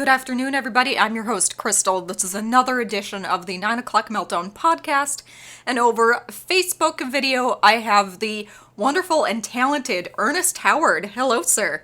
Good afternoon, everybody. I'm your host, Crystal. This is another edition of the 9 o'clock Meltdown podcast. And over Facebook video, I have the wonderful and talented Ernest Howard. Hello, sir.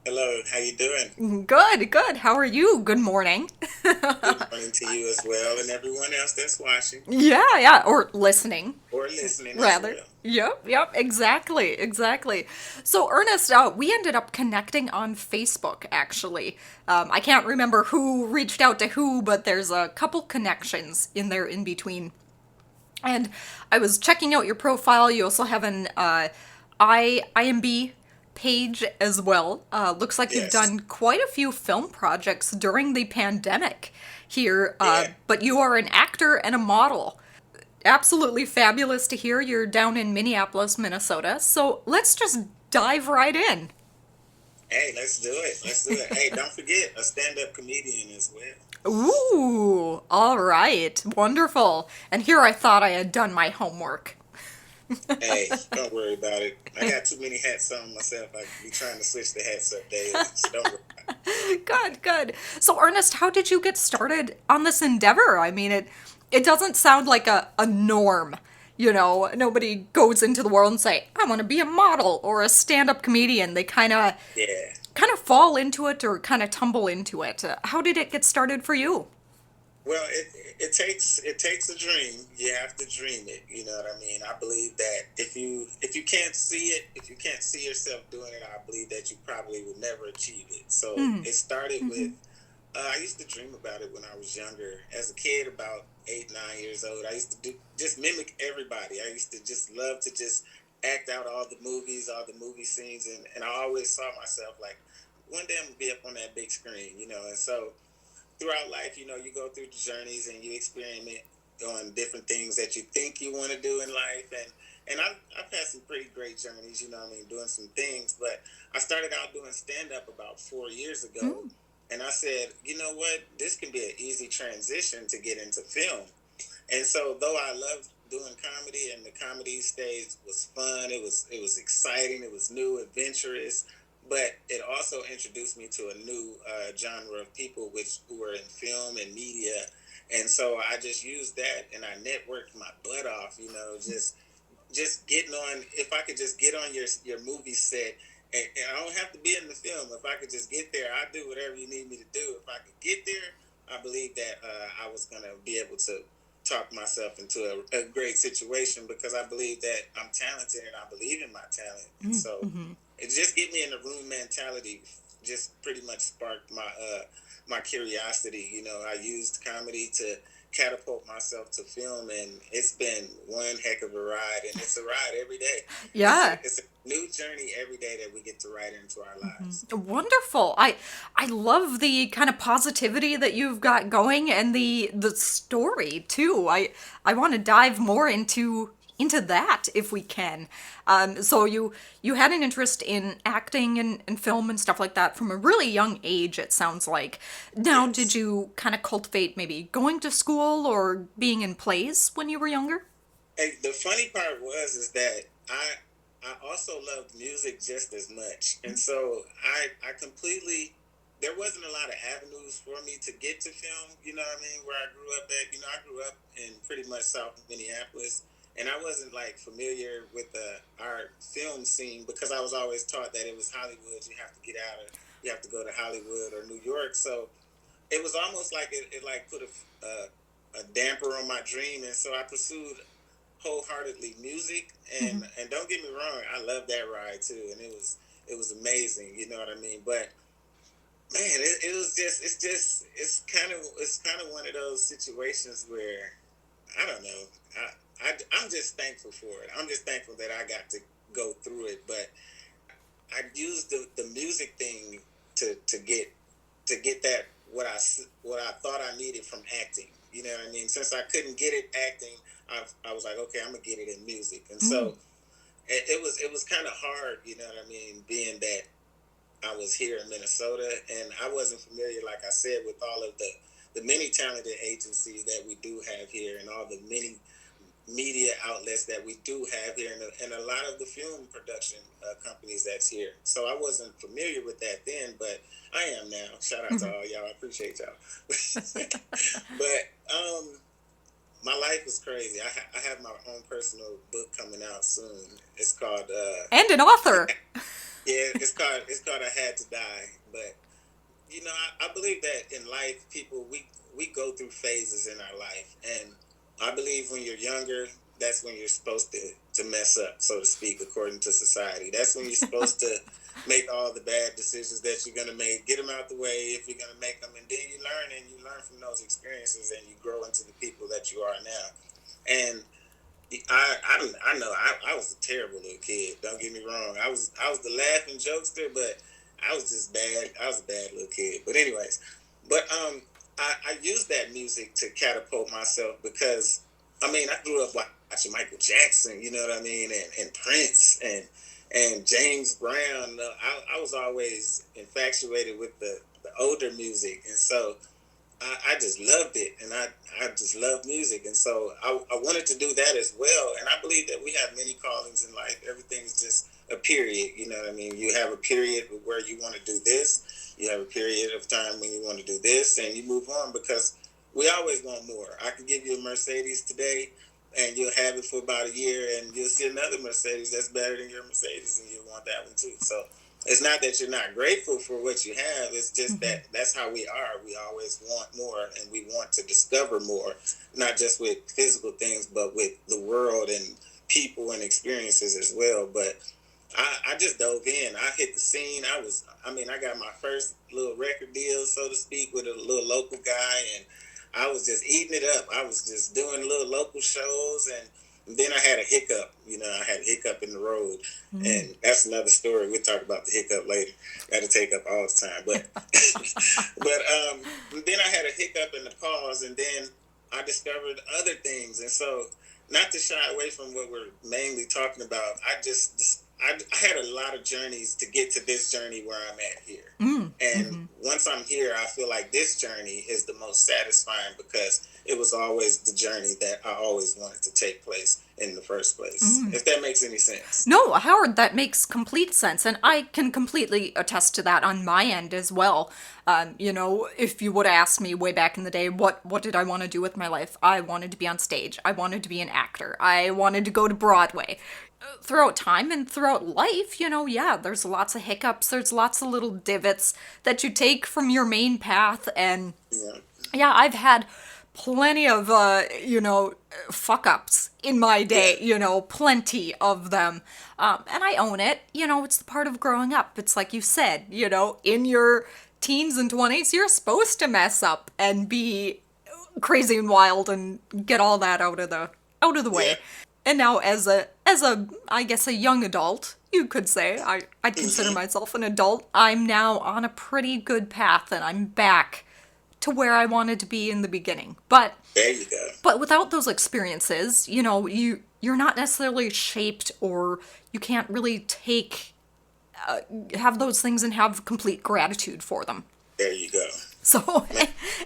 Hello, how you doing? Good, good. How are you? Good morning. Good morning to you as well, and everyone else that's watching Yeah, or listening, or listening as rather. well. Yep, exactly. So, Ernest, we ended up connecting on Facebook, actually. I can't remember who reached out to who, but there's a couple connections in there in between. And I was checking out your profile. You also have an IMB page as well. Looks like you've Yes, done quite a few film projects during the pandemic here, yeah. but you are an actor and a model. Absolutely fabulous to hear you're down in Minneapolis, Minnesota. So let's just dive right in. Hey, let's do it. Let's do it. Hey, don't forget a stand-up comedian as well. Ooh, all right, wonderful. And here I thought I had done my homework. Hey, don't worry about it. I got too many hats on myself. I be trying to switch the hats up daily, so don't worry about Good. So, Ernest, how did you get started on this endeavor? I mean, it doesn't sound like a norm. You know, nobody goes into the world and say, "I want to be a model or a stand-up comedian." They it. Yeah. kind of fall into it or kind of tumble into it. How did it get started for you? Well, it takes a dream. You have to dream it. You know what I mean? I believe that if you can't see it, if you can't see yourself doing it, I believe that you probably will never achieve it. So Mm-hmm. it started with I used to dream about it when I was younger. As a kid, about 8, 9 years old, I used to just mimic everybody. I used to just love to just act out all the movies, all the movie scenes, and I always saw myself like one day I'm gonna be up on that big screen, you know. And so throughout life, you know, you go through journeys and you experiment on different things that you think you want to do in life. And I've had some pretty great journeys, you know what I mean, doing some things. But I started out doing stand up about 4 years ago. And I said, you know what, this can be an easy transition to get into film. And so, though I loved doing comedy, and the comedy stage was fun, it was exciting, it was new, adventurous, but it also introduced me to a new genre of people which who were in film and media. And so I just used that, and I networked my butt off, you know, just getting on. If I could just get on your movie set, and I don't have to be in the film. If I could just get there, I do whatever you need me to do. If I could get there, I believe that I was gonna be able to talk myself into a great situation, because I believe that I'm talented and I believe in my talent. And so Mm-hmm. it just get me in the room mentality. Just pretty much sparked my curiosity. You know, I used comedy to catapult myself to film, and it's been one heck of a ride, and it's a ride every day. it's a, Yeah. it's a new journey every day that we get to write into our lives. Wonderful. I love the kind of positivity that you've got going and the story too. I want to dive more into that if we can. So you had an interest in acting and film and stuff like that from a really young age, it sounds like. Now, did Yes. you kind of cultivate maybe going to school or being in plays when you were younger? And the funny part was is that I also loved music just as much, and so I completely, there wasn't a lot of avenues for me to get to film. You know what I mean? Where I grew up at, you know, I grew up in pretty much South Minneapolis, and I wasn't like familiar with our film scene, because I was always taught that it was Hollywood. You have to get out of, you have to go to Hollywood or New York. So it was almost like it like put a damper on my dream, and so I pursued wholeheartedly music. And don't get me wrong, I love that ride too, and it was amazing, you know what I mean. But man, it was just it's kind of one of those situations where I don't know. I'm just thankful for it. I'm just thankful that I got to go through it. But I used the music thing to get that what I thought I needed from acting. You know what I mean? Since I couldn't get it acting, I was like, okay, I'm gonna get it in music. And Mm. so it was kind of hard. You know what I mean? Being that I was here in Minnesota, and I wasn't familiar, like I said, with all of the many talented agencies that we do have here, and all the many media outlets that we do have here, and a lot of the film production companies that's here. So I wasn't familiar with that then, but I am now. Shout out to all y'all. I appreciate y'all. But my life is crazy. I have my own personal book coming out soon. It's called And an author. yeah, it's called I Had to Die. But you know, I believe that in life, people we go through phases in our life, and I believe when you're younger, that's when you're supposed to mess up, so to speak, according to society. That's when you're supposed to make all the bad decisions that you're gonna make, get them out the way if you're gonna make them, and then you learn from those experiences, and you grow into the people that you are now. And I know I was a terrible little kid. Don't get me wrong. I was the laughing jokester, but I was just bad. I was a bad little kid. But anyways, but I used that music to catapult myself because I mean I grew up watching Michael Jackson. You know what I mean, and Prince and James Brown. I was always infatuated with the older music, and so I just loved it, and I just love music, and so I wanted to do that as well. And I believe that we have many callings in life. Everything is just a period, you know what I mean? You have a period where you want to do this, you have a period of time when you want to do this, and you move on because we always want more. I could give you a Mercedes today, and you'll have it for about a year, and you'll see another Mercedes that's better than your Mercedes, and you'll want that one too. So it's not that you're not grateful for what you have. It's just that that's how we are. We always want more, and we want to discover more, not just with physical things, but with the world and people and experiences as well. But I just dove in. I hit the scene. I got my first little record deal, so to speak, with a little local guy, and I was just eating it up. I was just doing little local shows, and then I had a hiccup. You know, I had a hiccup in the road, and that's another story. We'll talk about the hiccup later. Got to take up all the time, but then I had a hiccup in the pause, and then I discovered other things, and so not to shy away from what we're mainly talking about, I had a lot of journeys to get to this journey where I'm at here. And once I'm here, I feel like this journey is the most satisfying because it was always the journey that I always wanted to take place in the first place. If that makes any sense. No, Howard, that makes complete sense, and I can completely attest to that on my end as well. You know, if you would have asked me way back in the day, what did I want to do with my life? I wanted to be on stage. I wanted to be an actor. I wanted to go to Broadway. Throughout time and throughout life, you know, yeah, there's lots of hiccups, there's lots of little divots that you take from your main path, and yeah, I've had plenty of, fuck-ups in my day, you know, plenty of them, and I own it, you know, it's the part of growing up. It's like you said, you know, in your teens and 20s, you're supposed to mess up and be crazy and wild and get all that out of the way. Yeah. And now as a I guess a young adult, you could say, I'd consider myself an adult, I'm now on a pretty good path and I'm back to where I wanted to be in the beginning. But there you go. But without those experiences, you know, you're not necessarily shaped, or you can't really have those things and have complete gratitude for them. There you go. So,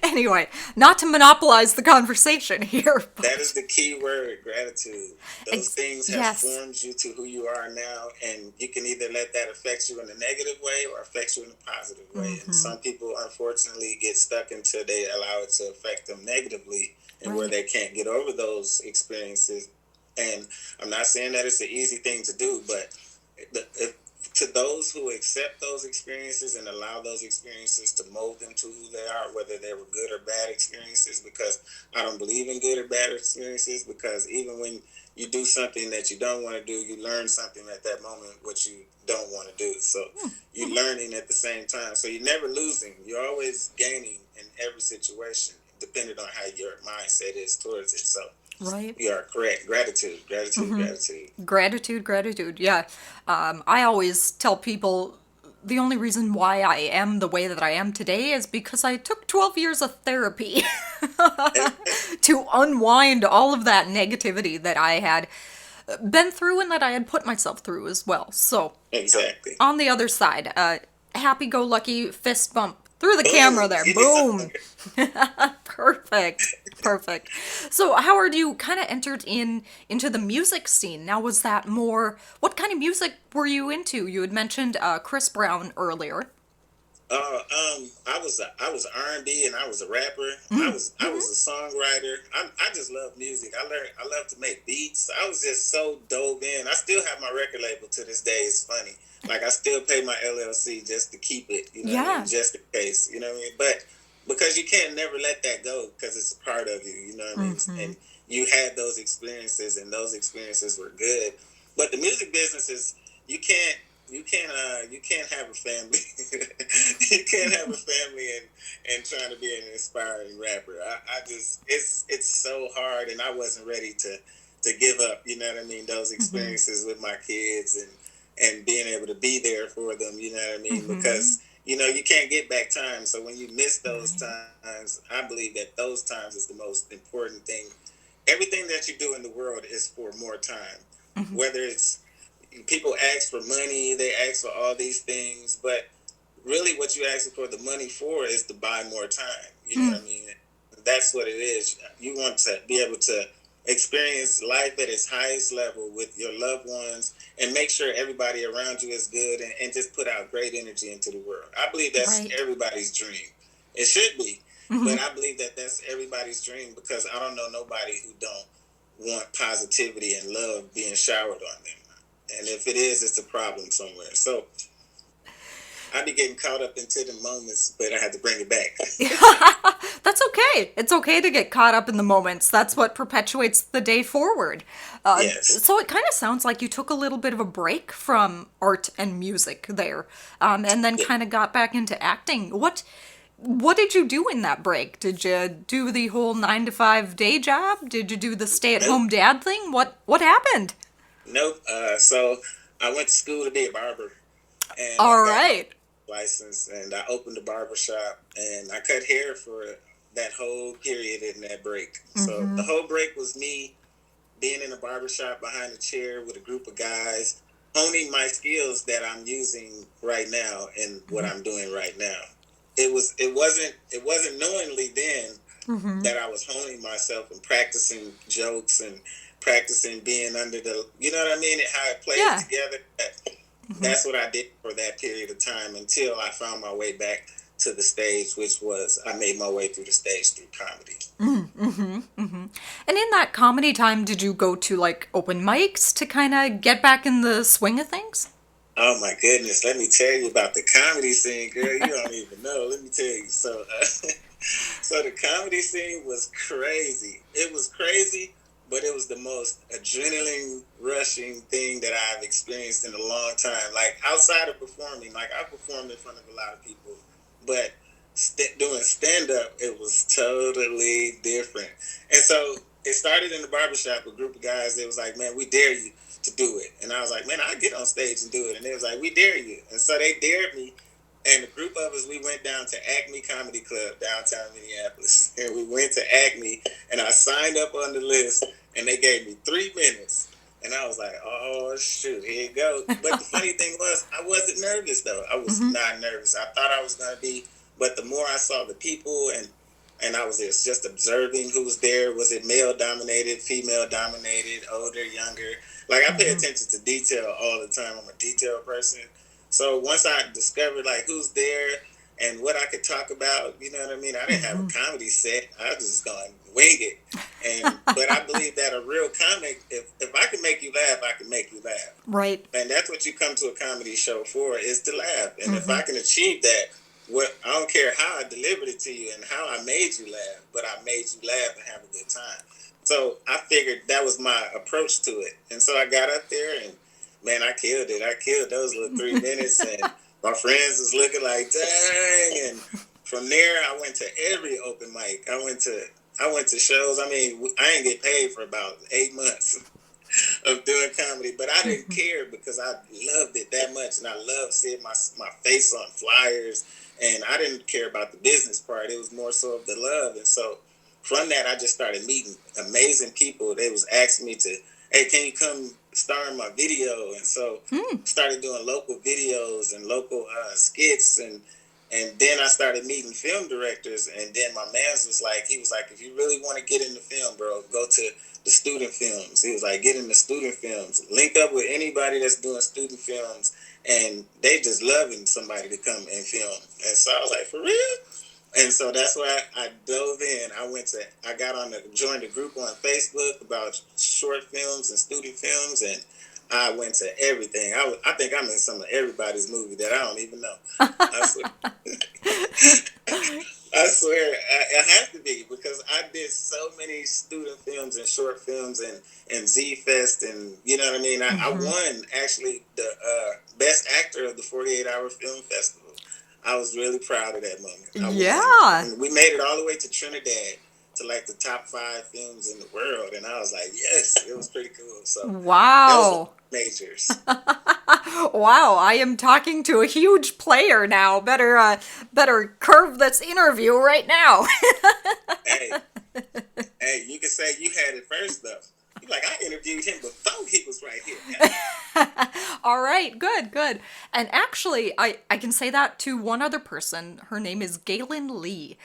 anyway, not to monopolize the conversation here. But that is the key word, gratitude. Those things have formed you to who you are now, and you can either let that affect you in a negative way or affect you in a positive way. And some people, unfortunately, get stuck until they allow it to affect them negatively, and where they can't get over those experiences. And I'm not saying that it's an easy thing to do, but to those who accept those experiences and allow those experiences to mold them to who they are, whether they were good or bad experiences, because I don't believe in good or bad experiences, because even when you do something that you don't want to do, you learn something at that moment what you don't want to do. So you're learning at the same time. So you're never losing. You're always gaining in every situation, depending on how your mindset is towards it. So right. You are correct. Gratitude. Gratitude. Yeah. I always tell people the only reason why I am the way that I am today is because I took 12 years of therapy to unwind all of that negativity that I had been through and that I had put myself through as well. So, exactly. On the other side, happy-go-lucky fist bump through the camera there. Boom. Perfect. Perfect. So, Howard, you kind of entered into the music scene. Now, was that more? What kind of music were you into? You had mentioned Chris Brown earlier. I was R&B and I was a rapper. I Mm-hmm. was a songwriter. I just love music. I love to make beats. I was just so dove in. I still have my record label to this day. It's funny. Like I still pay my LLC just to keep it. You know what I mean? Yeah. Just in case. You know what I mean? But because you can't never let that go because it's a part of you. You know what I mean? Mm-hmm. And you had those experiences, and those experiences were good. But the music business is you can't you can't have a family. You can't have a family and trying to be an inspiring rapper. I just it's so hard, and I wasn't ready to give up. You know what I mean? Those Mm-hmm. experiences with my kids and being able to be there for them. You know what I mean? Mm-hmm. Because you can't get back time. So when you miss those Right. times, I believe that those times is the most important thing. Everything that you do in the world is for more time. Mm-hmm. Whether it's people ask for money, they ask for all these things, but really what you asking for the money for is to buy more time. You know Mm. what I mean? That's what it is. You want to be able to experience life at its highest level with your loved ones and make sure everybody around you is good and just put out great energy into the world. I believe that's Right. everybody's dream. It should be. Mm-hmm. But I believe that that's everybody's dream because I don't know nobody who don't want positivity and love being showered on them. And if it is, it's a problem somewhere. So I be getting caught up into the moments, but I had to bring it back. That's okay. It's okay to get caught up in the moments. That's what perpetuates the day forward. Yes. So it kind of sounds like you took a little bit of a break from art and music there, and then Yeah. kind of got back into acting. What did you do in that break? Did you do the whole 9 to 5 day job? Did you do the stay at Nope. home dad thing? What happened? Nope. So I went to school to be a barber, and I All got my right. license, and I opened a barber shop, and I cut hair for that whole period in that break. So the Mm-hmm. whole break was me being in a barber shop behind a chair with a group of guys, honing my skills that I'm using right now and what I'm doing right now. It wasn't knowingly then Mm-hmm. that I was honing myself and practicing jokes and practicing being under the, you know what I mean, and how it played Yeah. together. Mm-hmm. That's what I did for that period of time until I found my way back to the stage, which was I made my way through the stage through comedy. Mm-hmm. Mm-hmm. And in that comedy time, did you go to like open mics to kind of get back in the swing of things? Oh my goodness, let me tell you about the comedy scene, girl. You don't even know. Let me tell you. So, so the comedy scene was crazy. It was crazy, but it was the most adrenaline rushing thing that I've experienced in a long time. Like outside of performing, like I performed in front of a lot of people, but doing stand up, it was totally different. And so it started in the barbershop. A group of guys. They was like, "Man, we dare you to do it." And I was like, "Man, I'll get on stage and do it." And they was like, "We dare you." And so they dared me. And a group of us, we went down to Acme Comedy Club, downtown Minneapolis. And we went to Acme, and I signed up on the list, and they gave me 3 minutes. And I was like, oh, shoot, here you go. But the funny thing was, I wasn't nervous, though. I was Mm-hmm. not nervous. I thought I was going to be. But the more I saw the people and I was just observing who was there. Was it male dominated, female dominated, older, younger? Like I pay Mm-hmm. attention to detail all the time. I'm a detail person. So once I discovered like who's there and what I could talk about, you know what I mean? I didn't have a Mm-hmm. comedy set. I was just gonna wing it. And but I believe that a real comic, if I can make you laugh, I can make you laugh. Right. And that's what you come to a comedy show for, is to laugh. And if Mm-hmm. I can achieve that, what I don't care how I delivered it to you and how I made you laugh, but I made you laugh and have a good time. So I figured that was my approach to it. And so I got up there and man, I killed it. I killed those little 3 minutes and my friends was looking like, dang. And from there I went to every open mic. I went to shows. I mean, I didn't get paid for about 8 months of doing comedy, but I didn't Mm-hmm. care because I loved it that much, and I loved seeing my face on flyers, and I didn't care about the business part. It was more so of the love, and so from that, I just started meeting amazing people. They was asking me to, hey, can you come star in my video? And so Mm. started doing local videos and local skits, And then I started meeting film directors, and then my man's was like, he was like, if you really want to get into film, bro, go to the student films. He was like, get into student films, link up with anybody that's doing student films, and they just loving somebody to come and film. And so I was like, for real? And so that's why I dove in. I got on joined a group on Facebook about short films and student films, and I went to everything. I think I'm in some of everybody's movie that I don't even know. I swear, I have to be, because I did so many student films and short films and Z Fest, and you know what I mean. I won actually the best actor of the 48-hour film festival. I was really proud of that moment. I Yeah. won. And we made it all the way to Trinidad, to like the top 5 films in the world, and I was like, yes, it was pretty cool. So that was Wow. majors. Wow, I am talking to a huge player now. Better curve this interview right now. Hey, hey, you can say you had it first though. You like, I interviewed him before he was right here. All right, good, good. And actually, I can say that to one other person. Her name is Galen Lee.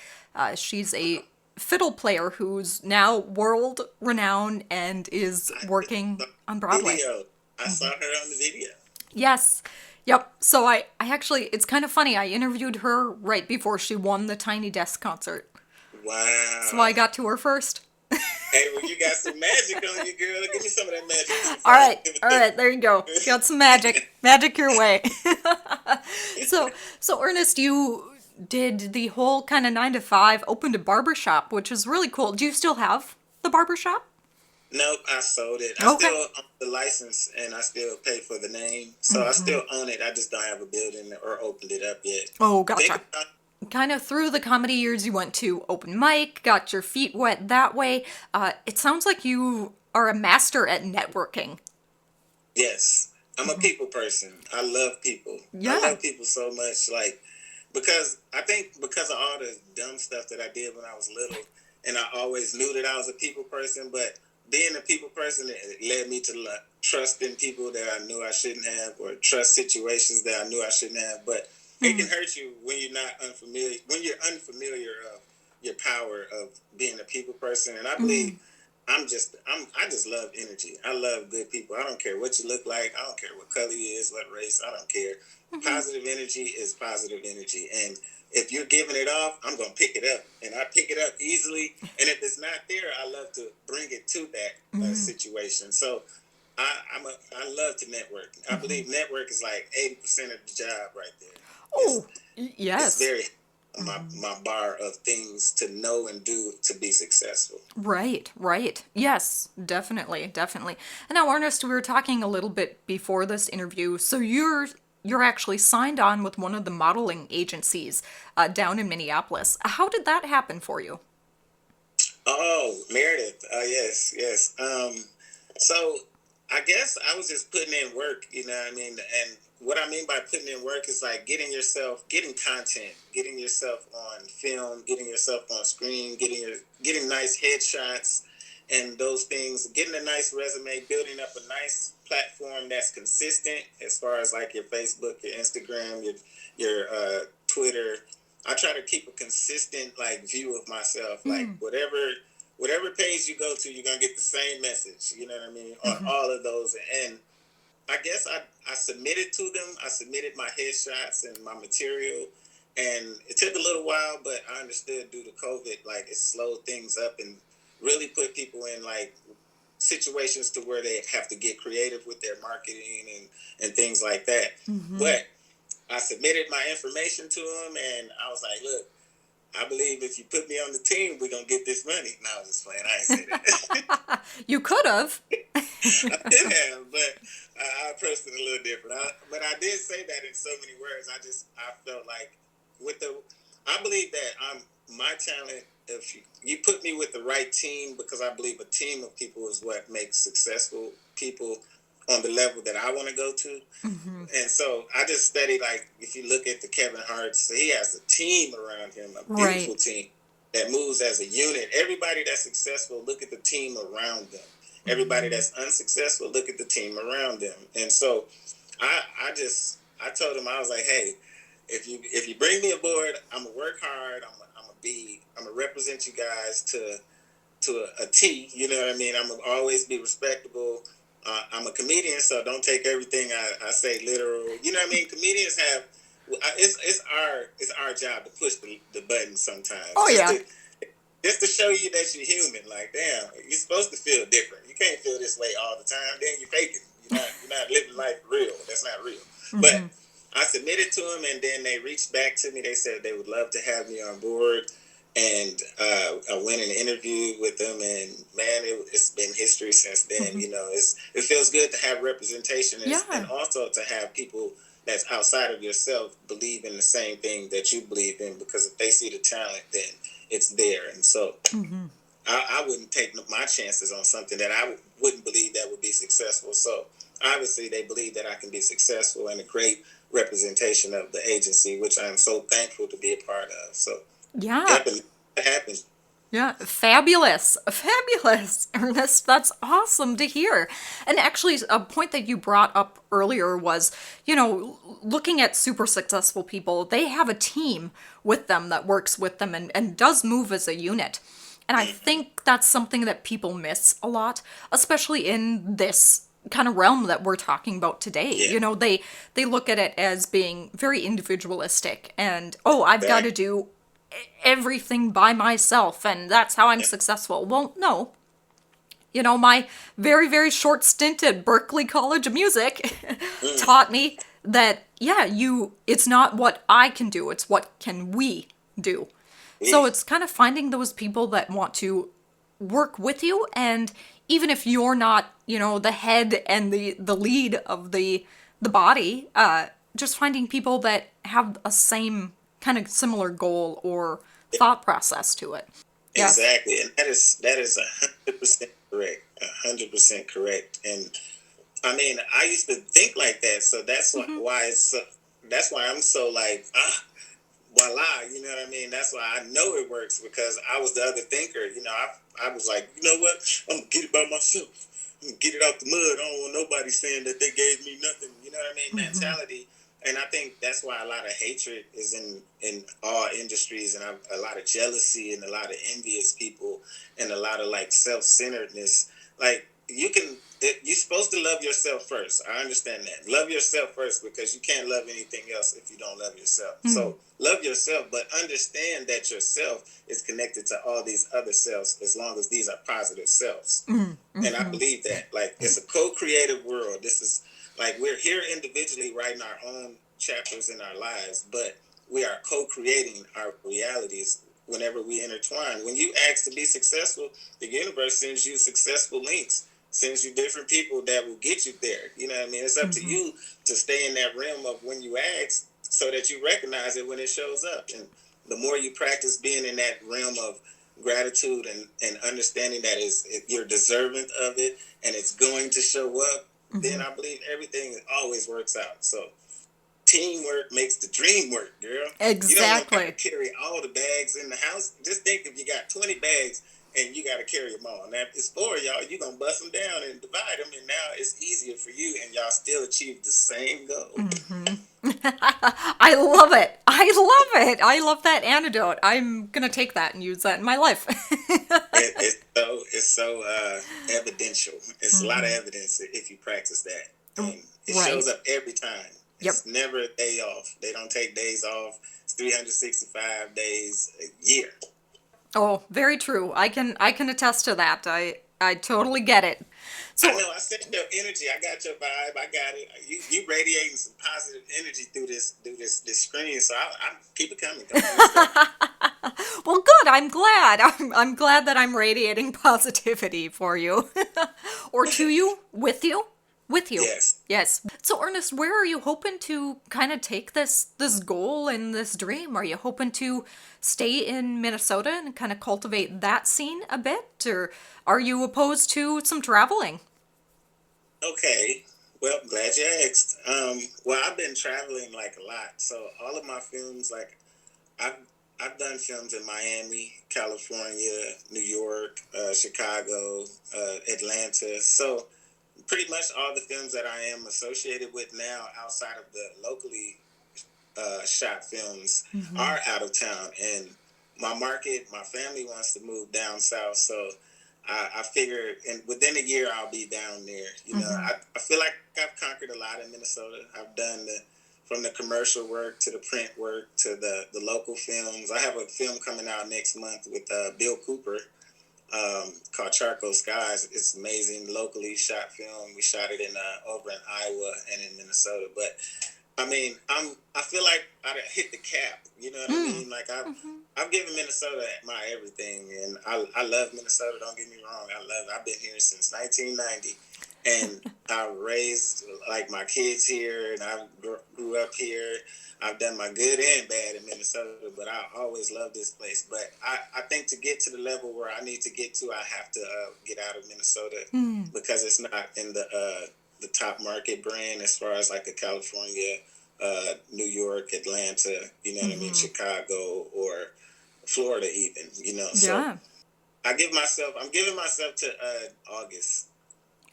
She's a fiddle player who's now world renowned and is working on Broadway. Video. I saw her on the video. Yes. Yep. So I actually, it's kind of funny. I interviewed her right before she won the Tiny Desk concert. Wow. So I got to her first. Hey, well, you got some magic on you, girl. Give me some of that magic. All right, there you go. Got some magic your way. So Ernest, you did the whole kind of 9 to 5, opened a barber shop, which is really cool. Do you still have the barber shop? Nope, I sold it. I Okay. still own the license, and I still pay for the name. So I still own it. I just don't have a building or opened it up yet. Oh, Think gotcha. about Kind of through the comedy years, you went to open mic, got your feet wet that way. It sounds like you are a master at networking. Yes, I'm a people person. I love people. Yeah. I love people so much. Like, because I think because of all the dumb stuff that I did when I was little, and I always knew that I was a people person, but being a people person, it led me to trust in people that I knew I shouldn't have, or trust situations that I knew I shouldn't have. But it can hurt you when you're unfamiliar of your power of being a people person. And I believe I just love energy. I love good people. I don't care what you look like. I don't care what color you is, what race. I don't care. Positive energy is positive energy. And if you're giving it off, I'm going to pick it up. And I pick it up easily. And if it's not there, I love to bring it to that situation. So I love to network. I believe network is like 80% of the job right there. Oh, It's yes. very my bar of things to know and do to be successful. Right, right. Yes, definitely, definitely. And now, Ernest, we were talking a little bit before this interview. So you're actually signed on with one of the modeling agencies down in Minneapolis. How did that happen for you? Oh, Meredith. Yes, yes. So I guess I was just putting in work, you know what I mean? And what I mean by putting in work is like getting content, getting yourself on film, getting yourself on screen, getting nice headshots and those things, getting a nice resume, building up a nice platform that's consistent as far as like your Facebook, your Instagram, your Twitter. I try to keep a consistent like view of myself, like whatever page you go to, you're gonna get the same message. You know what I mean? On all of those. And I guess I submitted to them. I submitted my headshots and my material, and it took a little while, but I understood due to COVID, like it slowed things up and really put people in like situations to where they have to get creative with their marketing and things like that. But I submitted my information to them, and I was like, look, I believe if you put me on the team, we're going to get this money. No, I was just playing. I ain't say that. You could have. I did have, but I approached it a little different. But I did say that in so many words. I felt like I believe that my talent, if you put me with the right team, because I believe a team of people is what makes successful people on the level that I want to go to. And so I just studied, like, if you look at the Kevin Hart's, he has a team around him, a beautiful team that moves as a unit. Everybody that's successful, look at the team around them. Everybody that's unsuccessful, look at the team around them. And so I told him, I was like, hey, if you bring me aboard, I'm gonna work hard. I'm gonna represent you guys to a T. You know what I mean? I'm gonna always be respectable. I'm a comedian, so don't take everything I say literal. You know what I mean? Comedians have it's our job to push the button sometimes, Oh yeah. just to show you that you're human. Like, damn, you're supposed to feel different. You can't feel this way all the time. Then you're faking. You're not living life real. That's not real. But I submitted to them, and then they reached back to me. They said they would love to have me on board, and I went and interviewed with them, and man, it's been history since then. It feels good to have representation, Yeah. and also to have people that's outside of yourself believe in the same thing that you believe in, because if they see the talent, then it's there. And so I wouldn't take my chances on something that I wouldn't believe that would be successful. So obviously they believe that I can be successful and a great representation of the agency, which I'm so thankful to be a part of. So Yeah. it happened. Yeah, fabulous. Fabulous, Ernest. That's awesome to hear. And actually, a point that you brought up earlier was, looking at super successful people, they have a team with them that works with them and does move as a unit. And I think that's something that people miss a lot, especially in this kind of realm that we're talking about today. Yeah. They look at it as being very individualistic and, oh, I've got to do everything by myself and that's how I'm successful. Well, no. My very, very short stint at Berklee College of Music taught me that, it's not what I can do, it's what can we do. So it's kind of finding those people that want to work with you, and even if you're not, the head and the lead of the body, just finding people that have a same kind of similar goal or thought process to it. Yes. Exactly, and that is 100% correct. 100% correct. And I mean, I used to think like that, so that's that's why I'm so like voila. You know what I mean? That's why I know it works, because I was the other thinker. I was like, you know what? I'm gonna get it by myself. I'm gonna get it out the mud. I don't want nobody saying that they gave me nothing. You know what I mean? Mentality. And I think that's why a lot of hatred is in all industries, and a lot of jealousy and a lot of envious people and a lot of like self-centeredness. Like you're supposed to love yourself first. I understand that. Love yourself first, because you can't love anything else if you don't love yourself. So love yourself, but understand that yourself is connected to all these other selves, as long as these are positive selves. And I believe that. Like, it's a co-creative world. This is like, we're here individually writing our own chapters in our lives, but we are co-creating our realities whenever we intertwine. When you ask to be successful, the universe sends you successful links, sends you different people that will get you there. You know what I mean? It's up to you to stay in that realm of when you ask, so that you recognize it when it shows up. And the more you practice being in that realm of gratitude and understanding that you're deserving of it and it's going to show up, then I believe everything always works out. So teamwork makes the dream work, girl. Exactly. You don't want to have to carry all the bags in the house. Just think, if you got 20 bags and you got to carry them all. Now, if it's 4 of y'all, you're going to bust them down and divide them, and now it's easier for you, and y'all still achieve the same goal. I love it. I love it. I love that antidote. I'm going to take that and use that in my life. It's so evidential. It's a lot of evidence if you practice that. And it shows up every time. It's never a day off. They don't take days off. It's 365 days a year. Oh, very true. I can attest to that. I totally get it. So I know. I sent your energy. I got your vibe. I got it. You radiating some positive energy through this screen. So I keep it coming. Well, good. I'm glad. I'm glad that I'm radiating positivity for you, or to you, with you. With you. Yes. So, Ernest, where are you hoping to kind of take this goal and this dream? Are you hoping to stay in Minnesota and kind of cultivate that scene a bit? Or are you opposed to some traveling? Okay. Well, I'm glad you asked. Well, I've been traveling like a lot. So all of my films, like I've done films in Miami, California, New York, Chicago, Atlanta. So pretty much all the films that I am associated with now, outside of the locally shot films are out of town, and my family wants to move down south, so I figure, and within a year I'll be down there. I feel like I've conquered a lot in Minnesota. I've done from the commercial work to the print work to the local films. I have a film coming out next month with Bill Cooper, called Charcoal Skies. It's amazing, locally shot film. We shot it in over in Iowa and in Minnesota. But I mean, I feel like I hit the cap. You know what I mean? Like I've given Minnesota my everything, and I love Minnesota. Don't get me wrong, I've been here since 1990, and I raised like my kids here, and I grew up here. I've done my good and bad in Minnesota, but I always love this place. But I think to get to the level where I need to get to, I have to get out of Minnesota because it's not in the top market brand as far as like a California, New York, Atlanta, you know what I mean, Chicago, or Florida even, So I'm giving myself to August.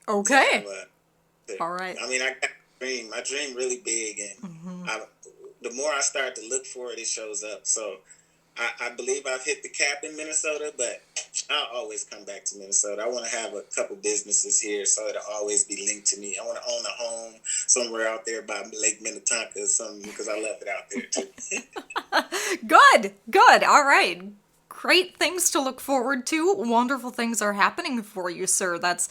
Okay. To, All right. I mean, I got my dream really big, and the more I start to look for it, it shows up. So I believe I've hit the cap in Minnesota, but I'll always come back to Minnesota. I want to have a couple businesses here, so it'll always be linked to me. I want to own a home somewhere out there by Lake Minnetonka or something, because I love it out there too. Good. All right. Great things to look forward to. Wonderful things are happening for you, sir. That's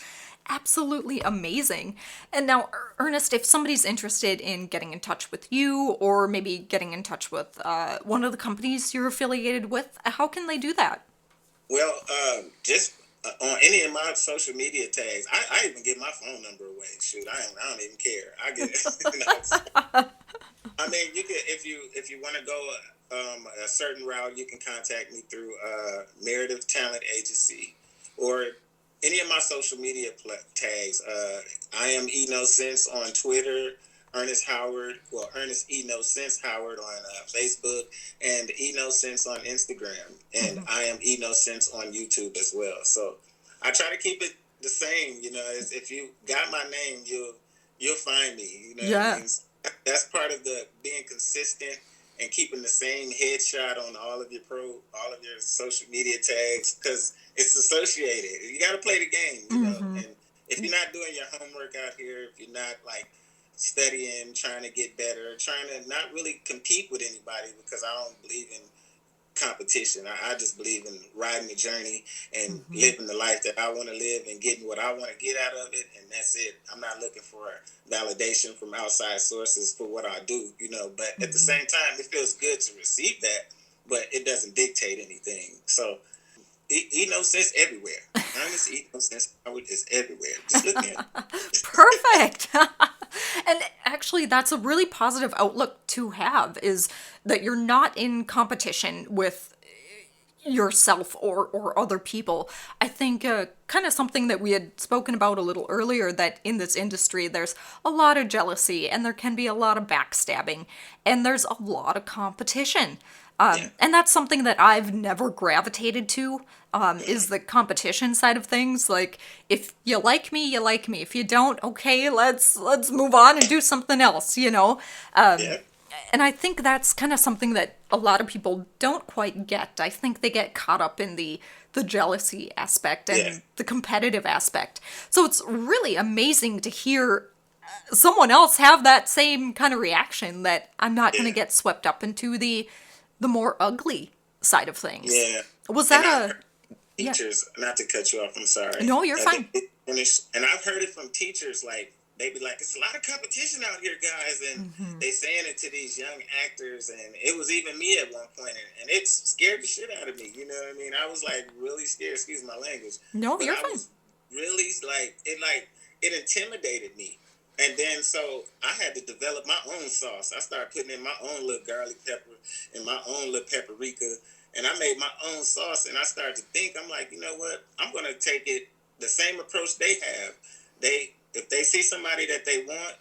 absolutely amazing. And now, Ernest, if somebody's interested in getting in touch with you, or maybe getting in touch with one of the companies you're affiliated with, how can they do that? Well, just on any of my social media tags, I even get my phone number away. Shoot, I don't even care. I get. I mean, you can, if you want to go a certain route, you can contact me through Meredith Talent Agency, or any of my social media tags. I am Enosense on Twitter, Ernest Enosense Howard on Facebook, and Enosense on Instagram, and I am Enosense on YouTube as well. So I try to keep it the same. If you got my name, you'll find me. What I mean? That's part of the being consistent and keeping the same headshot on all of your social media tags, because it's associated. You got to play the game, And if you're not doing your homework out here, if you're not like studying, trying to get better, trying to not really compete with anybody, because I don't believe in competition. I just believe in riding the journey and living the life that I want to live and getting what I want to get out of it, and that's it. I'm not looking for validation from outside sources for what I do, but at the same time, it feels good to receive that, but it doesn't dictate anything. So Enosense everywhere. Ernest Enosense Howard is everywhere. Just look at it. Perfect. And actually, that's a really positive outlook to have, is that you're not in competition with yourself or other people. I think kind of something that we had spoken about a little earlier, that in this industry there's a lot of jealousy, and there can be a lot of backstabbing, and there's a lot of competition. And that's something that I've never gravitated to, is the competition side of things. Like, if you like me, you like me. If you don't, okay, let's move on and do something else, And I think that's kind of something that a lot of people don't quite get. I think they get caught up in the jealousy aspect and the competitive aspect. So it's really amazing to hear someone else have that same kind of reaction, that I'm not going to get swept up into the more ugly side of things. Yeah. Was that teachers, not to cut you off, I'm sorry. No, you're fine. And I've heard it from teachers, like, they be like, it's a lot of competition out here, guys, and they saying it to these young actors, and it was even me at one point, and it scared the shit out of me, you know what I mean? I was like really scared, excuse my language. No, you're fine. I was really it intimidated me. And then so I had to develop my own sauce. I started putting in my own little garlic pepper and my own little paprika, and I made my own sauce, and I started to think, I'm like, you know what? I'm going to take it the same approach they have. If they see somebody that they want,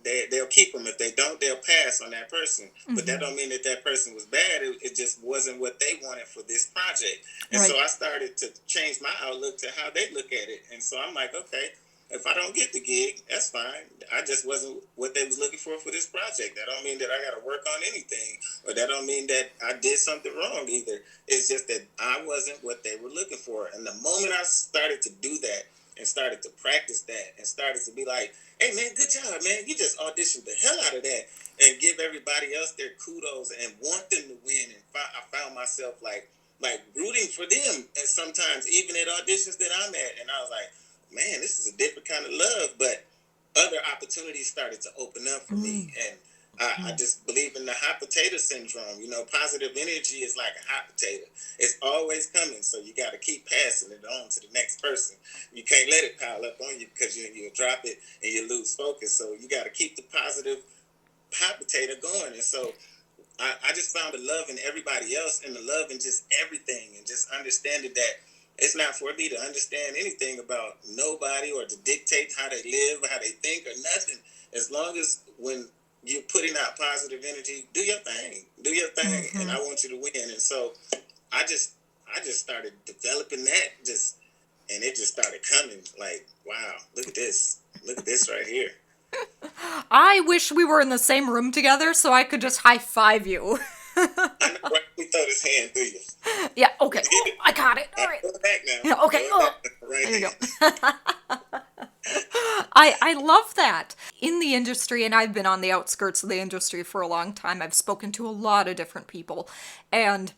they'll keep them. If they don't, they'll pass on that person. But that don't mean that person was bad. It just wasn't what they wanted for this project. And so I started to change my outlook to how they look at it. And so I'm like, okay, If I don't get the gig, that's fine. I just wasn't what they was looking for this project. That don't mean that I got to work on anything, or that don't mean that I did something wrong either. It's just that I wasn't what they were looking for. And the moment I started to do that and started to practice that and started to be like, hey man, good job, man. You just auditioned the hell out of that, and give everybody else their kudos and want them to win. And I found myself like rooting for them, and sometimes even at auditions that I'm at, and I was like, man, this is a different kind of love. But other opportunities started to open up for me, and I just believe in the hot potato syndrome. You know, positive energy is like a hot potato. It's always coming, so you got to keep passing it on to the next person. You can't let it pile up on you, because you'll drop it and you lose focus. So you got to keep the positive hot potato going. And so I just found the love in everybody else, and the love in just everything, and just understanding that it's not for me to understand anything about nobody or to dictate how they live, how they think, or nothing. As long as when you're putting out positive energy, do your thing, and I want you to win. And so I just started developing that, and it just started coming. Like, wow, look at this right here. I wish we were in the same room together so I could just high five you. I know, right? We throw this hand through you. Yeah, okay. Oh, I got it. All right. Go back now. Yeah, okay. Oh, right there you go. I love that. In the industry, and I've been on the outskirts of the industry for a long time, I've spoken to a lot of different people, and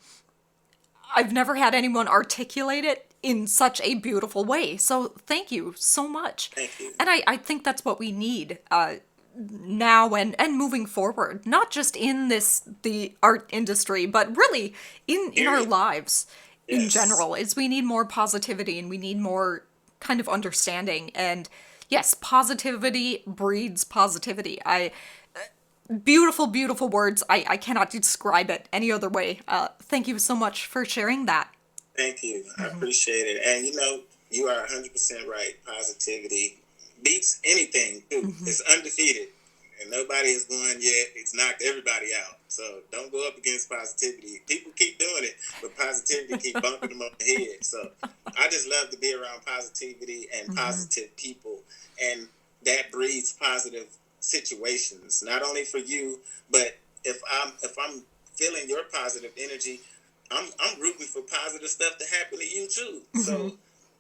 I've never had anyone articulate it in such a beautiful way. So thank you so much. Thank you. And I think that's what we need now and moving forward, not just in the art industry, but really in our lives in general, is we need more positivity, and we need more kind of understanding. And yes, positivity breeds positivity. Beautiful, beautiful words. I cannot describe it any other way. Thank you so much for sharing that. Thank you. I appreciate it. And you are 100% right. Positivity beats anything, too. It's undefeated. And nobody is going yet. It's knocked everybody out. So don't go up against positivity. People keep doing it, but positivity keep bumping them on the head. So I just love to be around positivity and positive people. And that breeds positive situations, not only for you, but if I'm feeling your positive energy, I'm rooting for positive stuff to happen to you too. So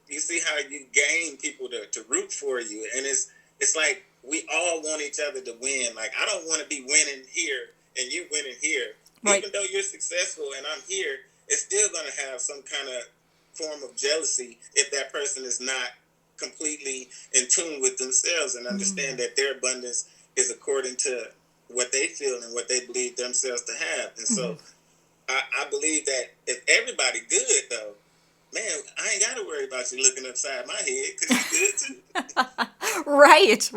you see how you gain people to root for you, and it's like we all want each other to win. Like, I don't want to be winning here and you winning here. Right. Even though you're successful and I'm here, it's still going to have some kind of form of jealousy if that person is not completely in tune with themselves and understand that their abundance is according to what they feel and what they believe themselves to have. And so I believe that if everybody good, though, man, I ain't got to worry about you looking upside my head, because you good too. Right.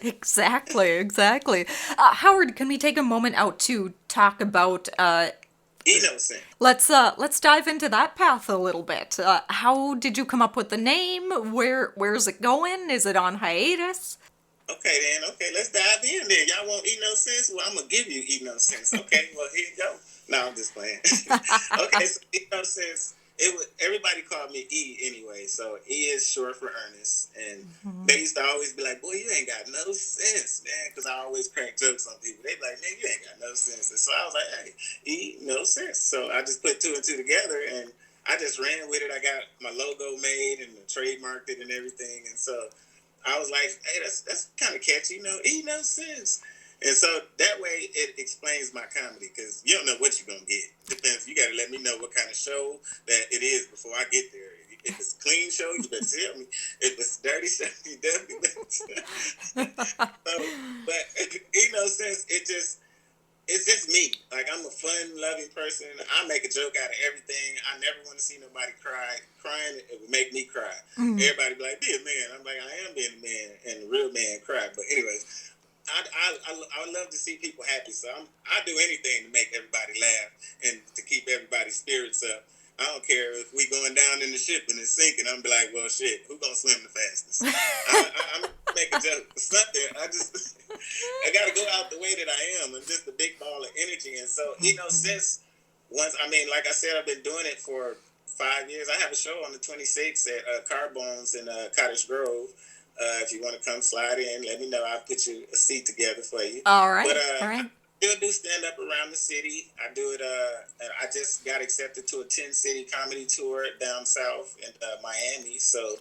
Exactly. Howard, can we take a moment out to talk about Enosense? Let's dive into that path a little bit. How did you come up with the name? Where's it going? Is it on hiatus? Okay, let's dive in then. Y'all want Enosense? Well, I'm gonna give you Enosense. Okay, well, here you go. No, I'm just playing. Okay, so Enosense, everybody called me E anyway, so E is short for Ernest, and they used to always be like, boy, you ain't got no sense, man, because I always crack jokes on people. They be like, man, you ain't got no sense. And so I was like, hey, E, no sense. So I just put two and two together, and I just ran with it. I got my logo made and trademarked it and everything, and so I was like, hey, that's kind of catchy, E, no sense. And so that way it explains my comedy, because you don't know what you're going to get. Depends. You got to let me know what kind of show that it is before I get there. If it's a clean show, you better tell me. If it's a dirty show, you definitely better tell me. But Enosense, it's just me. Like, I'm a fun-loving person. I make a joke out of everything. I never want to see nobody cry. Crying, it would make me cry. Everybody be like, be a man. I'm like, I am being a man, and the real man cry. But anyways, I love to see people happy, so I do anything to make everybody laugh and to keep everybody's spirits up. I don't care if we going down in the ship and it's sinking. I'm be like, well, shit, who gonna swim the fastest? I make a joke or something. I gotta go out the way that I am. I'm just a big ball of energy, and so since like I said, I've been doing it for 5 years. I have a show on the 26th at Carbones in Cottage Grove. If you want to come slide in, let me know. I'll put you a seat together for you. All But right, all I right. still do stand up around the city. I do it. I just got accepted to a 10 city comedy tour down south in Miami. So it's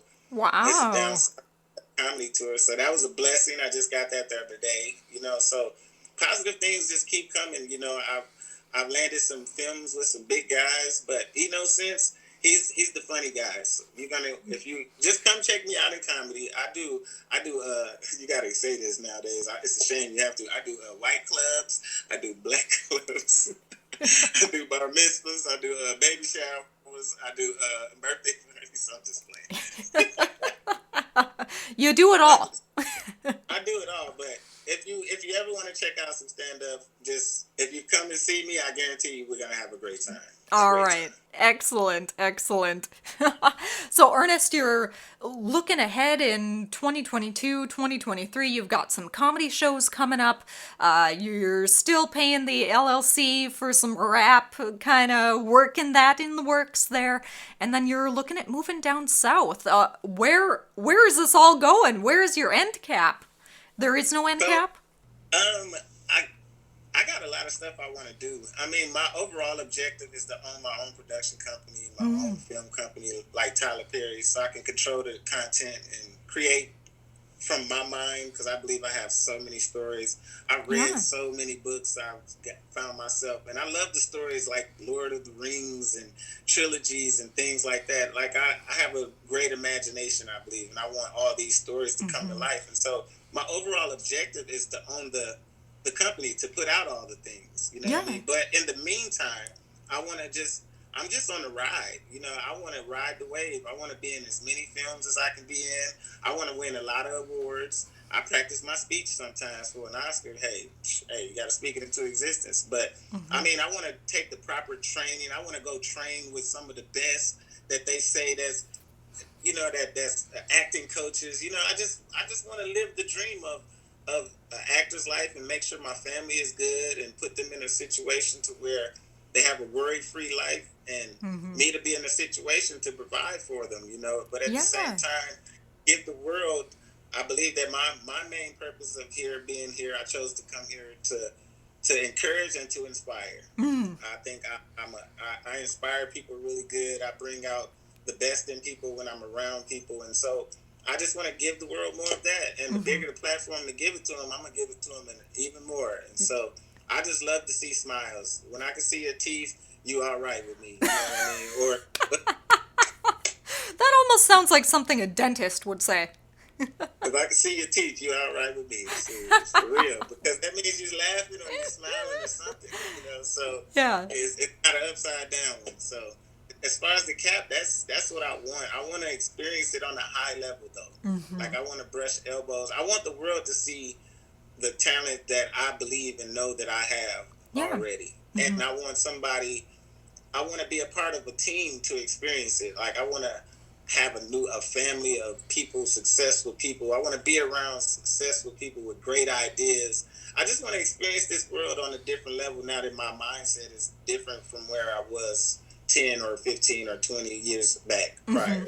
a down Wow. south comedy tour. So that was a blessing. I just got that the other day. So positive things just keep coming. I've landed some films with some big guys, but Enosense, he's the funny guy. So you're gonna if you just come check me out in comedy. I do you gotta say this nowadays. It's a shame you have to. I do white clubs. I do black clubs. I do bar mitzvahs. I do baby showers. I do birthday parties. I'm just playing. You do it I all. just I do it all, but if you ever want to check out some stand up, just if you come and see me, I guarantee you we're gonna have a great time. A All great right. time. Excellent. Excellent. So, Ernest, you're looking ahead in 2022, 2023. You've got some comedy shows coming up. You're still paying the LLC for some rap, kind of working that in the works there. And then you're looking at moving down south. Where is this all going? Where is your end cap? There is no end So cap? I I got a lot of stuff I want to do. I mean, my overall objective is to own my own production company, my own Mm, film company, like Tyler Perry, so I can control the content and create from my mind because I believe I have so many stories. I've read yeah. so many books. Found myself, and I love the stories like Lord of the Rings and trilogies and things like that. Like I have a great imagination, I believe, and I want all these stories to come to Hmm. life. And so my overall objective is to own the company to put out all the things. You know what I Yeah. mean? But in the meantime, I want to just I'm just on the ride. I want to ride the wave. I want to be in as many films as I can be in. I want to win a lot of awards. I practice my speech sometimes for an Oscar. Hey, you got to speak it into existence. But I Hmm. mean, I want to take the proper training. I want to go train with some of the best that they say that's acting coaches. I just want to live the dream of an actor's life and make sure my family is good and put them in a situation to where they have a worry-free life and Hmm. me to be in a situation to provide for them. But at the same Yeah. time, give the world. I believe that my main purpose of being here, I chose to come here to encourage and to inspire. Mm. I think I inspire people really good. I bring out the best in people when I'm around people, and so I just want to give the world more of that. And the Hmm. bigger the platform to give it to them, I'm gonna give it to them even more. And so I just love to see smiles. When I can see your teeth, you all right with me. You know what I mean? Or That almost sounds like something a dentist would say. if I can see your teeth, you all right with me. It's for real because that means you're laughing or you're smiling or something. So Yeah. it's not an upside down one. So as far as the cap, that's what I want. I want to experience it on a high level though. Hmm. Like I want to brush elbows. I want the world to see the talent that I believe and know that I have Yeah. already, and Hmm. I want somebody. I want to be a part of a team to experience it. Like I want to have a family of people, successful people. I want to be around successful people with great ideas. I just want to experience this world on a different level now that my mindset is different from where I was 10 or 15 or 20 years back Hmm. prior.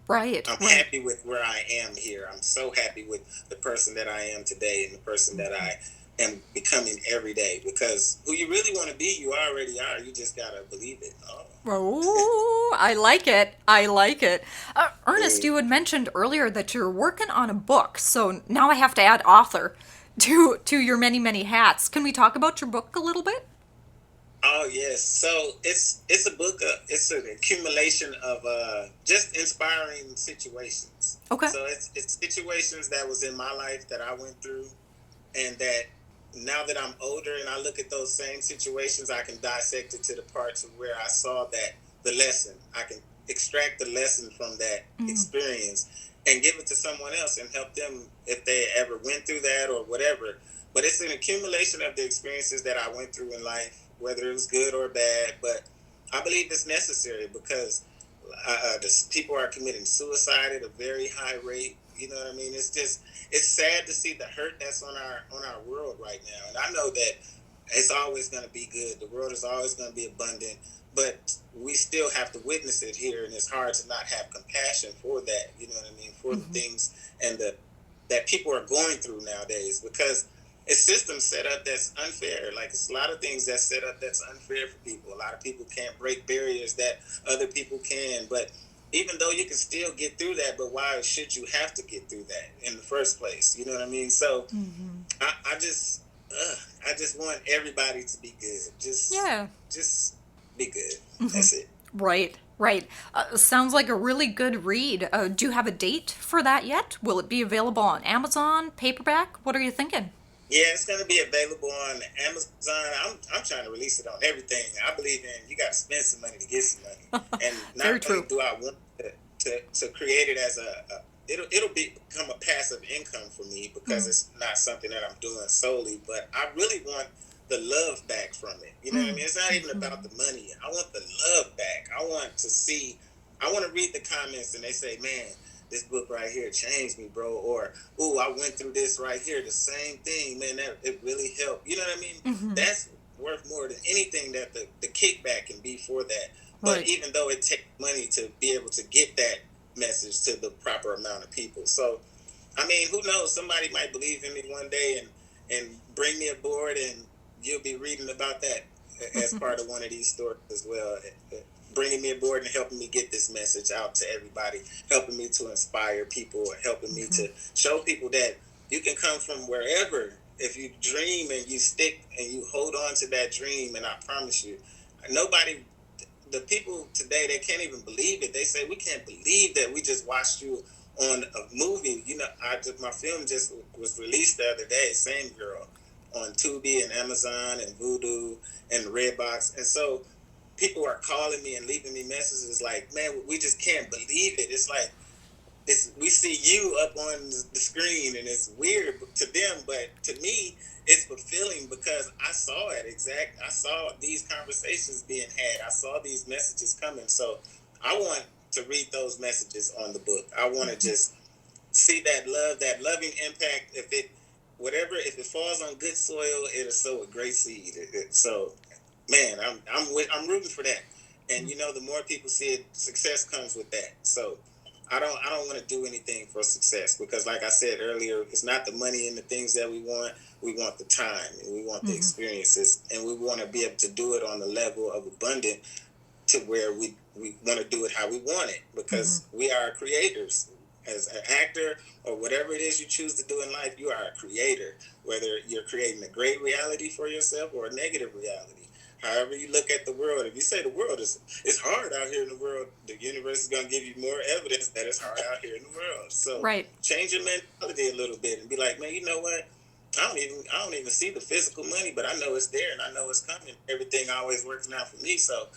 Right. I'm Right. happy with where I am here. I'm so happy with the person that I am today and the person that I am becoming every day because who you really want to be, you already are. You just got to believe it. Oh. Oh, I like it. I like it. Ernest, Mm. you had mentioned earlier that you're working on a book, so now I have to add author to your many many hats. Can we talk about your book a little bit? Oh yes. So it's a book. It's an accumulation of just inspiring situations. Okay. So it's situations that was in my life that I went through, and that now that I'm older and I look at those same situations, I can dissect it to the parts of where I saw that the lesson. I can extract the lesson from that Mm. experience and give it to someone else and help them if they ever went through that or whatever. But it's an accumulation of the experiences that I went through in life, whether it was good or bad. But I believe it's necessary because people are committing suicide at a very high rate. You know what I mean? It's sad to see the hurt that's on our world right now. And I know that it's always going to be good. The world is always going to be abundant, but we still have to witness it here, and it's hard to not have compassion for that. You know what I mean? For the Hmm. things and the that people are going through nowadays, because it's systems set up that's unfair. Like, it's a lot of things that's set up that's unfair for people. A lot of people can't break barriers that other people can, but even though you can still get through that, but why should you have to get through that in the first place? You know what I mean? So Hmm. I just I just want everybody to be good. Yeah. Just be good. Hmm. That's it. Right, right. Sounds like a really good read. Do you have a date for that yet? Will it be available on Amazon, paperback? What are you thinking? Yeah, it's gonna be available on Amazon. I'm trying to release it on everything. I believe in you got to spend some money to get some money, and not Very only true. do I want to create it as it'll become a passive income for me because Mm, it's not something that I'm doing solely. But I really want the love back from it. You know what I mm, mean? It's not even about mhm. the money. I want the love back. I want to see. I want to read the comments and they say, "Man, this book right here changed me, bro," or "Ooh, I went through this right here, the same thing, man, that it really helped." You know what I mean? Mhm. That's worth more than anything that the kickback can be for that. But Right. even though it takes money to be able to get that message to the proper amount of people. So I mean, who knows? Somebody might believe in me one day and bring me aboard, and you'll be reading about that as part of one of these stories as well. Bringing me aboard and helping me get this message out to everybody, helping me to inspire people, or helping me Mhm. to show people that you can come from wherever if you dream and you stick and you hold on to that dream. And I promise you, nobody, the people today, they can't even believe it. They say, we can't believe that we just watched you on a movie. You know, my film just was released the other day, Same Girl, on Tubi and Amazon and Vudu and Redbox. And so people are calling me and leaving me messages like, man, we just can't believe it. It's like, we see you up on the screen, and it's weird to them, but to me it's fulfilling because I saw these conversations being had, I saw these messages coming. So I want to read those messages on the book. I want to just see that love, that loving impact. If it falls on good soil, it'll sow a great seed. So man, I'm rooting for that. And you know, the more people see it, success comes with that. So I don't want to do anything for success because, like I said earlier, it's not the money and the things that we want. We want the time and we want the Mhm. experiences, and we want to be able to do it on the level of abundant to where we want to do it how we want it Mhm. because we are creators. As an actor or whatever it is you choose to do in life, you are a creator. Whether you're creating a great reality for yourself or a negative reality, however you look at the world. If you say the world is it's hard out here in the world, the universe is going to give you more evidence that it's hard out here in the world. So Right. change your mentality a little bit and be like, man, you know what? I don't even see the physical money, but I know it's there and I know it's coming. Everything always works out for me. So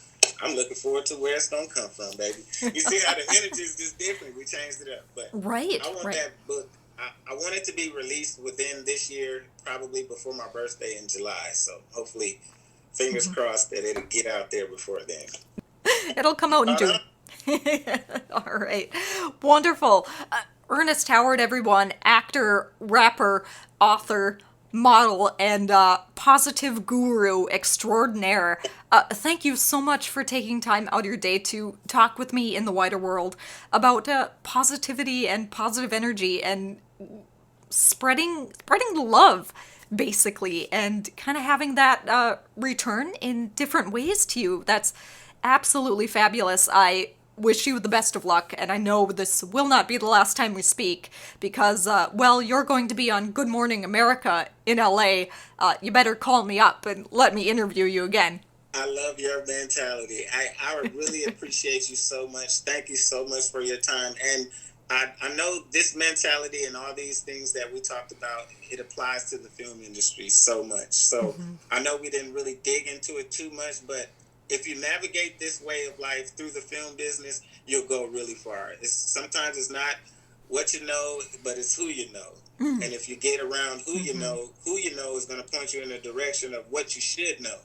I'm looking forward to where it's gonna come from, baby. You see how the energy is just different. We changed it up, but I Right. want Right. that book. I want it to be released within this year, probably before my birthday in July. So hopefully, fingers Mhm. crossed that it'll get out there before then. It'll come out in Right June. on. All right. Wonderful. Ernest Howard, everyone, actor, rapper, author, model, and positive guru extraordinaire. Thank you so much for taking time out of your day to talk with me in the wider world about positivity and positive energy and spreading love basically and kind of having that return in different ways to you. That's absolutely fabulous. I wish you the best of luck, and I know this will not be the last time we speak because, well, you're going to be on Good Morning America in LA. You better call me up and let me interview you again. I love your mentality. I really appreciate you so much. Thank you so much for your time. And I know this mentality and all these things that we talked about, it applies to the film industry so much. So I know we didn't really dig into it too much, but if you navigate this way of life through the film business, you'll go really far. Sometimes it's not what you know, but it's who you know. And if you get around who you know is going to point you in the direction of what you should know.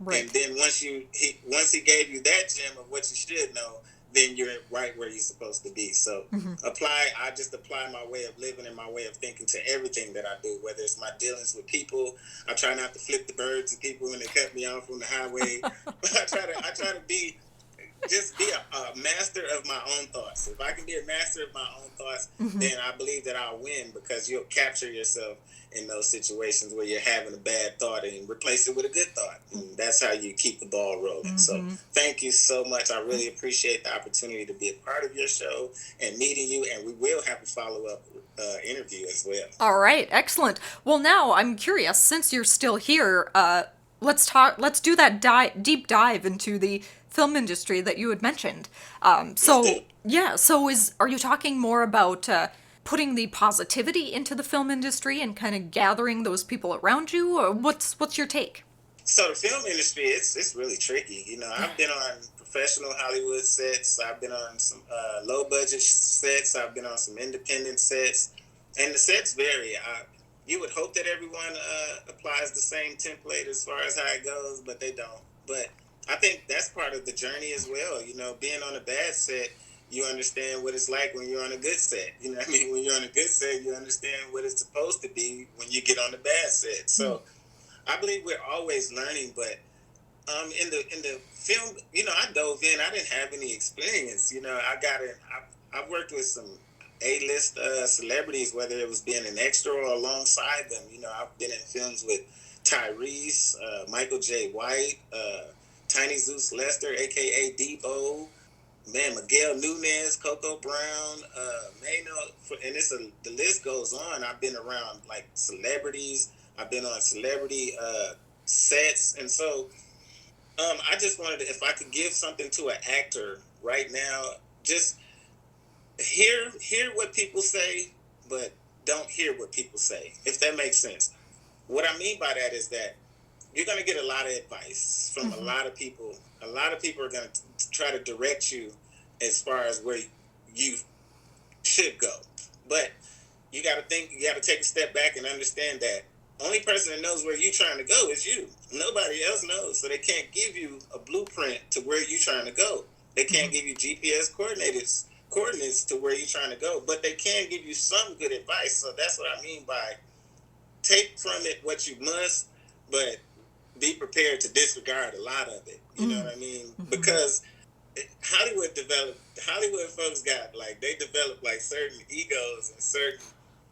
And Right. then once he gave you that gem of what you should know, then you're right where you're supposed to be. So I just apply my way of living and my way of thinking to everything that I do, whether it's my dealings with people. I try not to flip the birds to people when they cut me off on the highway. I try to be just be a master of my own thoughts. If I can be a master of my own thoughts, then I believe that I'll win, because you'll capture yourself in those situations where you're having a bad thought and replace it with a good thought. And that's how you keep the ball rolling. So thank you so much. I really appreciate the opportunity to be a part of your show and meeting you. And we will have a follow-up interview as well. All right, excellent. Well, now I'm curious, since you're still here, let's do that deep dive into the film industry that you had mentioned. Are you talking more about putting the positivity into the film industry and kind of gathering those people around you, or what's your take? So the film industry, it's really tricky. I've been on professional Hollywood sets. I've been on some low budget sets. I've been on some independent sets, and the sets vary. You would hope that everyone applies the same template as far as how it goes, but they don't. But I think that's part of the journey as well. Being on a bad set, you understand what it's like when you're on a good set. When you're on a good set, you understand what it's supposed to be when you get on the bad set. So I believe we're always learning, but in the film, I dove in. I didn't have any experience. I've worked with some A-list celebrities, whether it was being an extra or alongside them. I've been in films with Tyrese, Michael J. White, Tiny Zeus Lester, a.k.a. Debo, Miguel Nunez, Coco Brown, and the list goes on. I've been around like celebrities. I've been on celebrity sets, and so I just wanted to, if I could give something to an actor right now, just hear what people say, but don't hear what people say, if that makes sense. What I mean by that is that you're going to get a lot of advice from a lot of people. A lot of people are going to try to direct you as far as where you should go. But you got to take a step back and understand that only person that knows where you're trying to go is you. Nobody else knows. So they can't give you a blueprint to where you're trying to go. They can't give you GPS coordinates to where you're trying to go, but they can give you some good advice. So that's what I mean by take from it what you must, but be prepared to disregard a lot of it. You know what I mean? Because Hollywood folks they develop like certain egos and certain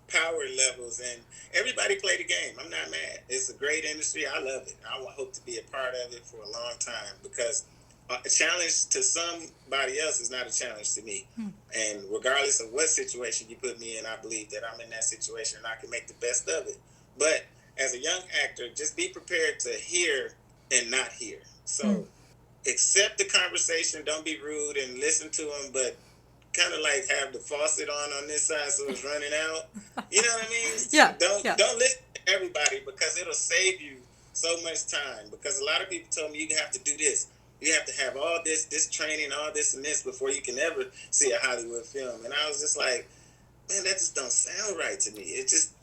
power levels, and everybody play the game. I'm not mad. It's a great industry. I love it. I hope to be a part of it for a long time, because a challenge to somebody else is not a challenge to me. And regardless of what situation you put me in, I believe that I'm in that situation and I can make the best of it. But as a young actor, just be prepared to hear and not hear. So accept the conversation. Don't be rude and listen to them, but kind of like have the faucet on this side so it's running out. You know what I mean? Don't listen to everybody, because it'll save you so much time. Because a lot of people told me you have to do this. You have to have all this training, all this and this before you can ever see a Hollywood film. And I was just like, man, that just don't sound right to me. It just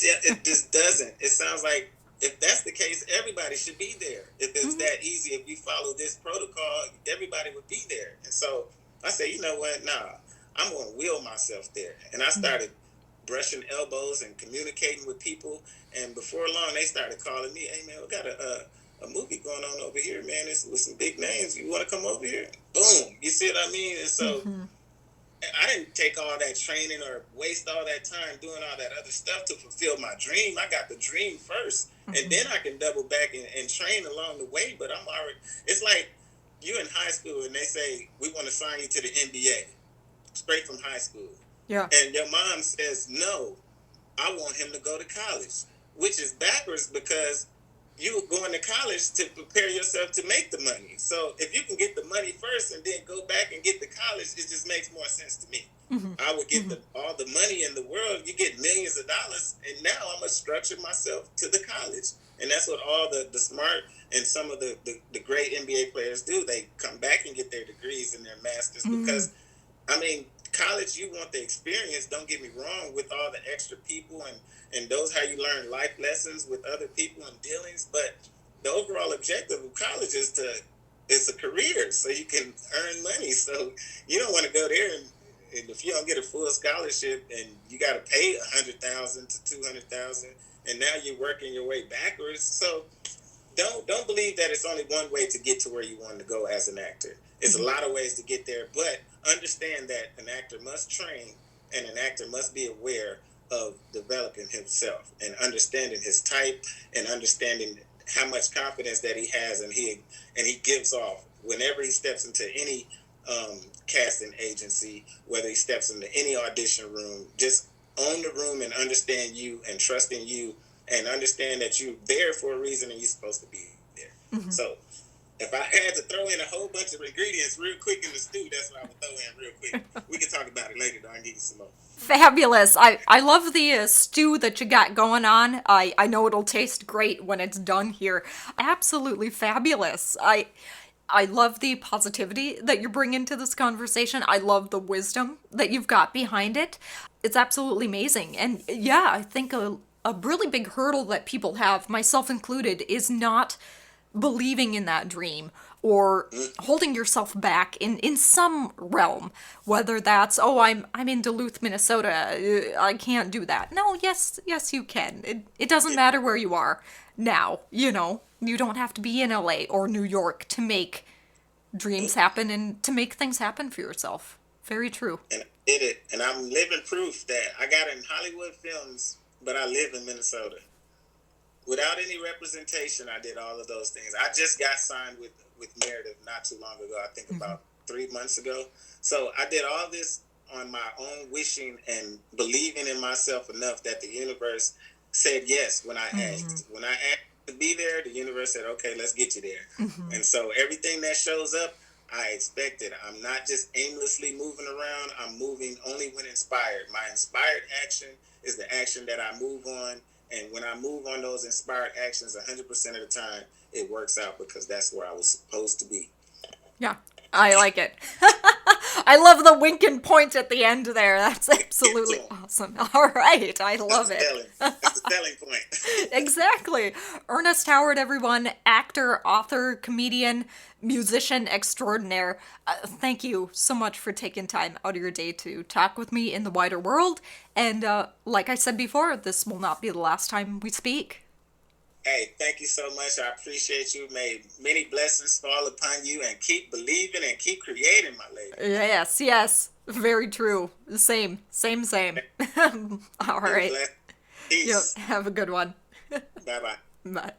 doesn't. It sounds like if that's the case, everybody should be there. If it's that easy, if you follow this protocol, everybody would be there. And so I said, you know what? Nah, I'm going to will myself there. And I started brushing elbows and communicating with people. And before long, they started calling me, hey, man, we got a movie going on over here, man. It's with some big names. You want to come over here? Boom. You see what I mean? And so I didn't take all that training or waste all that time doing all that other stuff to fulfill my dream. I got the dream first, and then I can double back and train along the way. But I'm already, it's like you in high school and they say, we want to sign you to the NBA straight from high school. Yeah. And your mom says, no, I want him to go to college, which is backwards, because you were going to college to prepare yourself to make the money. So if you can get the money first and then go back and get the college, it just makes more sense to me. I would get all the money in the world. You get millions of dollars, and now I'm going to structure myself to the college. And that's what all the smart and some of the great NBA players do. They come back and get their degrees and their masters because, I mean, college, you want the experience, don't get me wrong, with all the extra people and those how you learn life lessons with other people and dealings. But the overall objective of college is to it's a career, so you can earn money. So you don't want to go there and if you don't get a full scholarship and you got to pay 100,000 to 200,000, and now you're working your way backwards. So don't believe that it's only one way to get to where you want to go as an actor. It's a lot of ways to get there, but understand that an actor must train and an actor must be aware of developing himself and understanding his type and understanding how much confidence that he has and he gives off whenever he steps into any casting agency, whether he steps into any audition room. Just own the room and understand you and trust in you and understand that you're there for a reason and you're supposed to be there. Mm-hmm. So if I had to throw in a whole bunch of ingredients real quick in the stew, that's what I would throw in real quick. We can talk about it later, though. I can give you some more. Fabulous. I love the stew that you got going on. I know it'll taste great when it's done here. Absolutely fabulous. I love the positivity that you're bringing to this conversation. I love the wisdom that you've got behind it. It's absolutely amazing. And yeah, I think a really big hurdle that people have, myself included, is not believing in that dream or holding yourself back in some realm, whether that's, oh, I'm in Duluth, Minnesota, I can't do that. No, yes you can. It doesn't matter where you are now, you know. You don't have to be in LA or New York to make dreams happen and to make things happen for yourself. Very true. And I did it, and I'm living proof that I got in Hollywood films, but I live in Minnesota. Without any representation, I did all of those things. I just got signed with Meredith not too long ago, I think about 3 months ago. So I did all this on my own wishing and believing in myself enough that the universe said yes when I asked. When I asked to be there, the universe said, okay, let's get you there. And so everything that shows up, I expect it. I'm not just aimlessly moving around. I'm moving only when inspired. My inspired action is the action that I move on. And when I move on those inspired actions 100% of the time, it works out because that's where I was supposed to be. Yeah, I like it. I love the wink and point at the end there. That's absolutely awesome. All right, I love it. That's the selling point. Exactly. Ernest Howard, everyone, actor, author, comedian, musician extraordinaire. Thank you so much for taking time out of your day to talk with me in the wider world. And like I said before, this will not be the last time we speak. Hey, thank you so much. I appreciate you. May many blessings fall upon you and keep believing and keep creating, my lady. Yes. Very true. Same. All right. Peace. Yep. Have a good one. Bye-bye. Bye.